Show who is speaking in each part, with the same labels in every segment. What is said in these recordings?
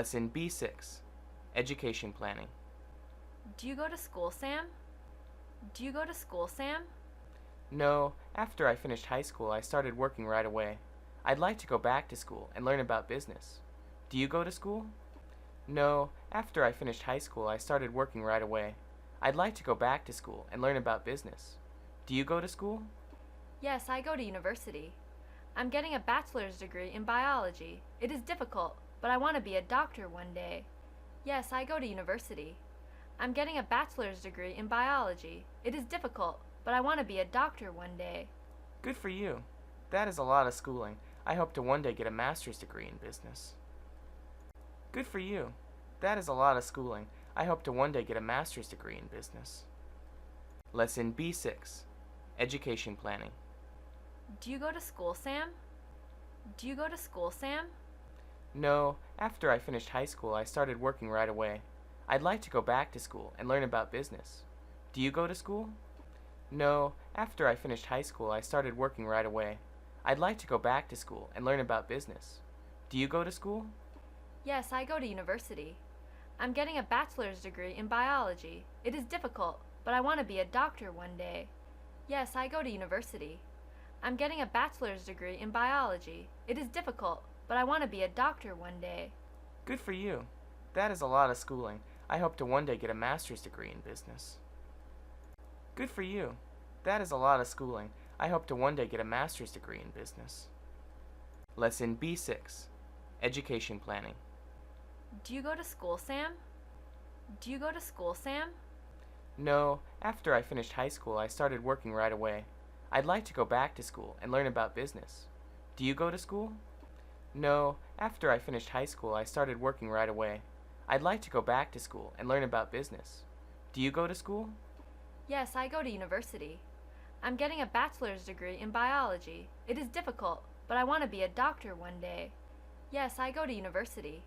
Speaker 1: Lesson B6, Education Planning.
Speaker 2: Do you go to school, Sam? Do you go to school, Sam?
Speaker 1: No, after I finished high school, I started working right away. I'd like to go back to school and learn about business. Do you go to school? No, after I finished high school, I started working right away. I'd like to go back to school and learn about business. Do you go to school?
Speaker 2: Yes, I go to university. I'm getting a bachelor's degree in biology. It is difficult, but I want to be a doctor one day. Yes, I go to university. I'm getting a bachelor's degree in biology. It is difficult, but I want to be a doctor one day.
Speaker 1: Good for you. That is a lot of schooling. I hope to one day get a master's degree in business. Good for you. That is a lot of schooling. I hope to one day get a master's degree in business. Lesson B6, Education Planning.
Speaker 2: Do you go to school, Sam? Do you go to school, Sam?
Speaker 1: No, after I finished high school, I started working right away. I'd like to go back to school and learn about business. Do you go to school? No, after I finished high school, I started working right away. I'd like to go back to school and learn about business. Do you go to school?
Speaker 2: Yes, I go to university. I'm getting a bachelor's degree in biology. It is difficult, but I want to be a doctor one day. Yes, I go to university. I'm getting a bachelor's degree in biology. It is difficult, but I want to be a doctor one day.
Speaker 1: Good for you. That is a lot of schooling. I hope to one day get a master's degree in business. Good for you. That is a lot of schooling. I hope to one day get a master's degree in business. Lesson B6, Education Planning.
Speaker 2: Do you go to school, Sam? Do you go to school, Sam?
Speaker 1: No, after I finished high school, I started working right away. I'd like to go back to school and learn about business. Do you go to school? No, after I finished high school, I started working right away. I'd like to go back to school and learn about business. Do you go to school?
Speaker 2: Yes, I go to university. I'm getting a bachelor's degree in biology. It is difficult, but I want to be a doctor one day. Yes, I go to university.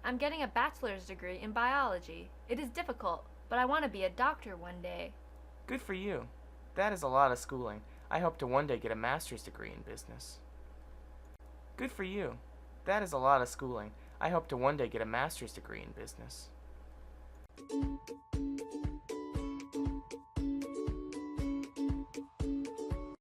Speaker 2: I'm getting a bachelor's degree in biology. It is difficult, but I want to be a doctor one day.
Speaker 1: Good for you. That is a lot of schooling. I hope to one day get a master's degree in business. Good for you. That is a lot of schooling. I hope to one day get a master's degree in business.